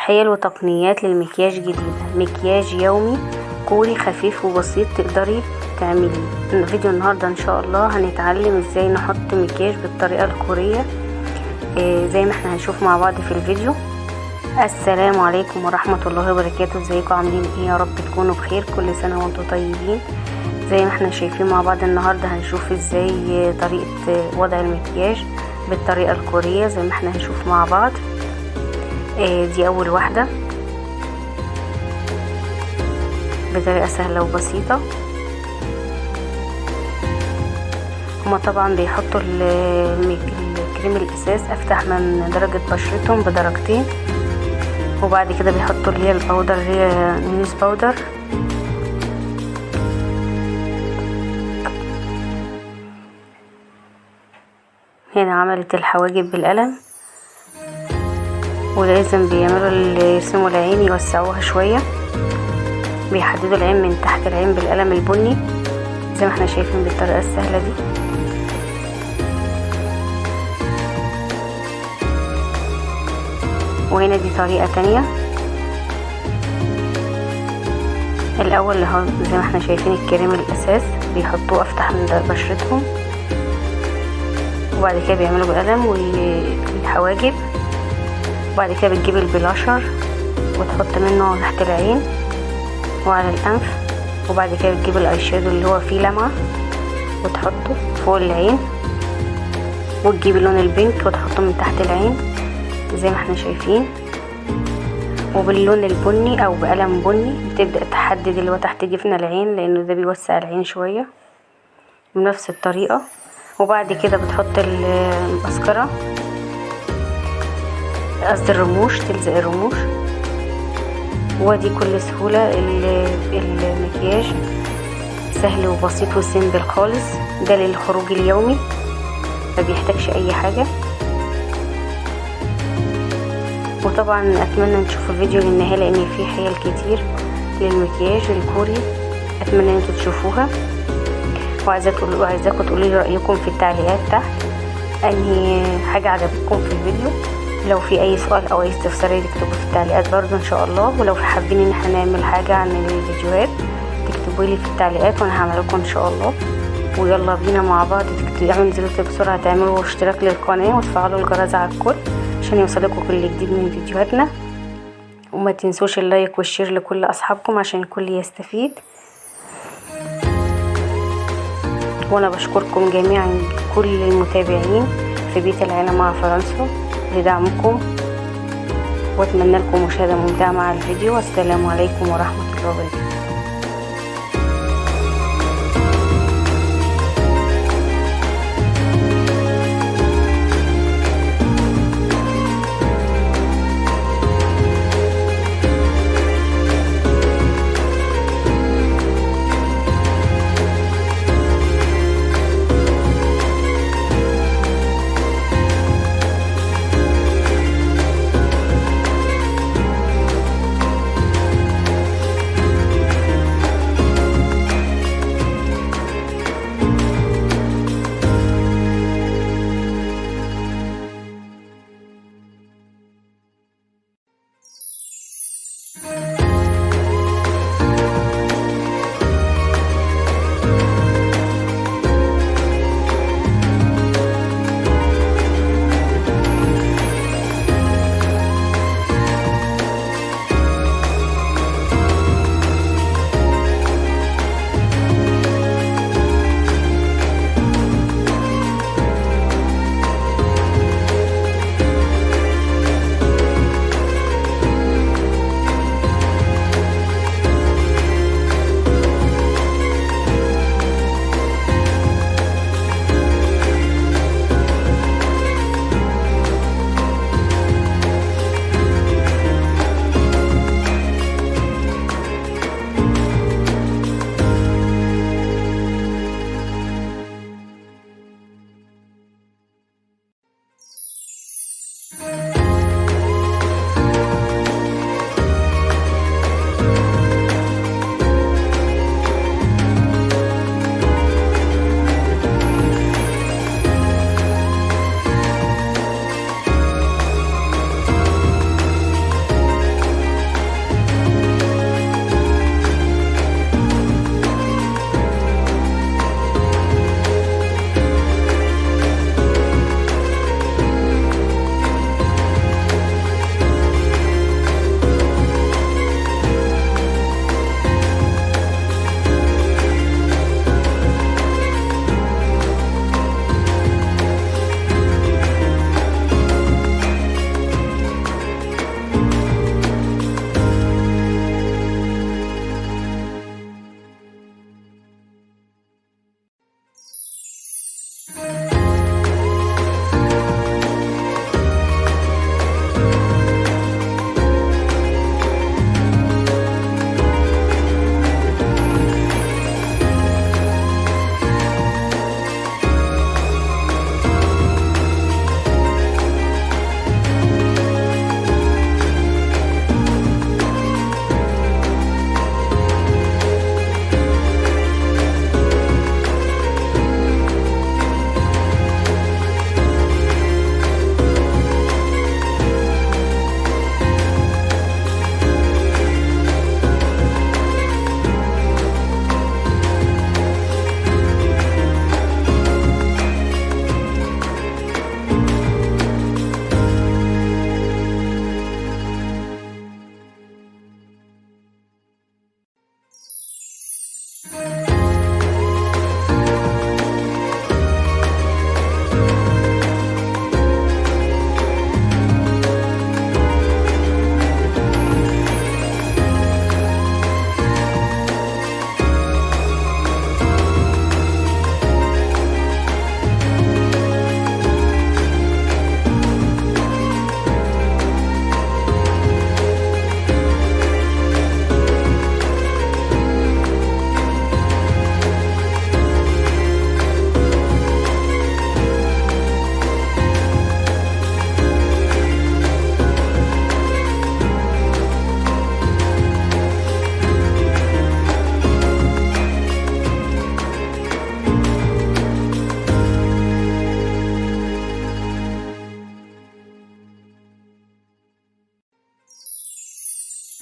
حيل وتقنيات للمكياج جديدة، مكياج يومي كوري خفيف وبسيط تقدري تعمليه. فيديو النهاردة ان شاء الله هنتعلم ازاي نحط مكياج بالطريقة الكورية زي ما احنا هنشوف مع بعض في الفيديو. السلام عليكم ورحمة الله وبركاته، ازيكم عاملين ايه؟ يا رب تكونوا بخير، كل سنة وانتم طيبين. زي ما احنا شايفين مع بعض النهاردة هنشوف ازاي طريقة وضع المكياج بالطريقة الكورية زي ما احنا هنشوف مع بعض. دي اول واحدة بطريقة سهلة وبسيطة. هما طبعا بيحطوا الكريم الاساس افتح من درجة بشرتهم بدرجتين، وبعد كده بيحطوا اللي هي الباودر اللي هي نيوز باودر. هنا عملت الحواجب بالقلم، ولازم بيعملوا يرسموا العين يوسعوها شوية، بيحددوا العين من تحت العين بالقلم البني زي ما احنا شايفين بالطريقة السهلة دي. وهنا دي طريقة تانية. الاول اللي هو زي ما احنا شايفين الكريم الاساس بيحطوه افتح من بشرتهم، وبعد كده بيعملوا بالقلم والحواجب، وبعد كده بتجيب البلاشر وتحط منه تحت العين وعلى الانف، وبعد كده بتجيب الاي شادو اللي هو فيه لمعة وتحطه فوق العين، وتجيب اللون البينك وتحطه من تحت العين زي ما احنا شايفين. وباللون البني او بقلم بني بتبدأ تحدد اللي هو تحت جفن العين لانه ده بيوسع العين شوية بنفس الطريقة. وبعد كده بتحط المسكرة، قصدي الرموش، تلزق الرموش. ودي كل سهولة المكياج سهل وبسيط وسيمبل خالص. ده للخروج اليومي ما بيحتاجش اي حاجة. وطبعا اتمنى تشوفوا الفيديو للنهاية لان فيه حيل كتير للمكياج الكوري، اتمنى ان انتوا تشوفوها. وعايزاكم تقولوا لي رايكم في التعليقات تحت انهي حاجه عجبتكم في الفيديو. لو في اي سؤال او اي استفسار تكتبوا في التعليقات برضو ان شاء الله. ولو حابين ان احنا نعمل حاجه عن الفيديوهات تكتبوا لي في التعليقات وانا هعمل لكم ان شاء الله. ويلا بينا مع بعض انزلوا بسرعه تعملوا اشتراك للقناه وتفعلوا الجرس على الكل عشان يوصلكم كل جديد من فيديوهاتنا. وما تنسوش اللايك والشير لكل اصحابكم عشان الكل يستفيد. وانا بشكركم جميعا كل المتابعين في بيت العيلة مع فرنسا لدعمكم، واتمنى لكم مشاهدة ممتعة مع الفيديو. والسلام عليكم ورحمة الله وبركاته.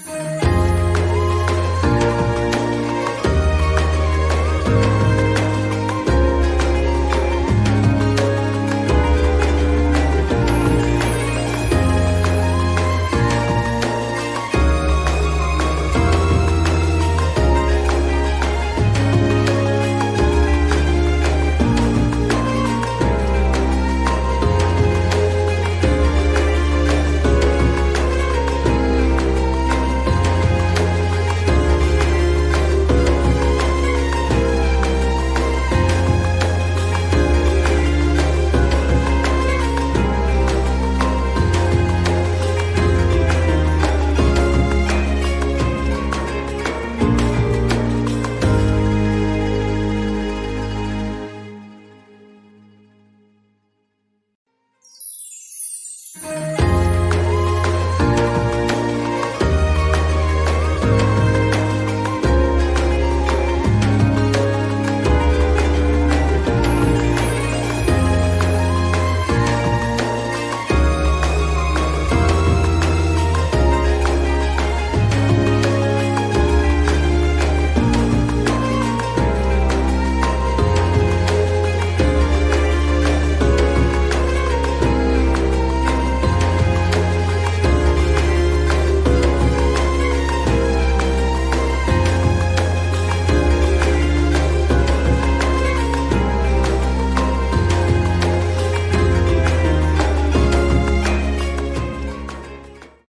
you.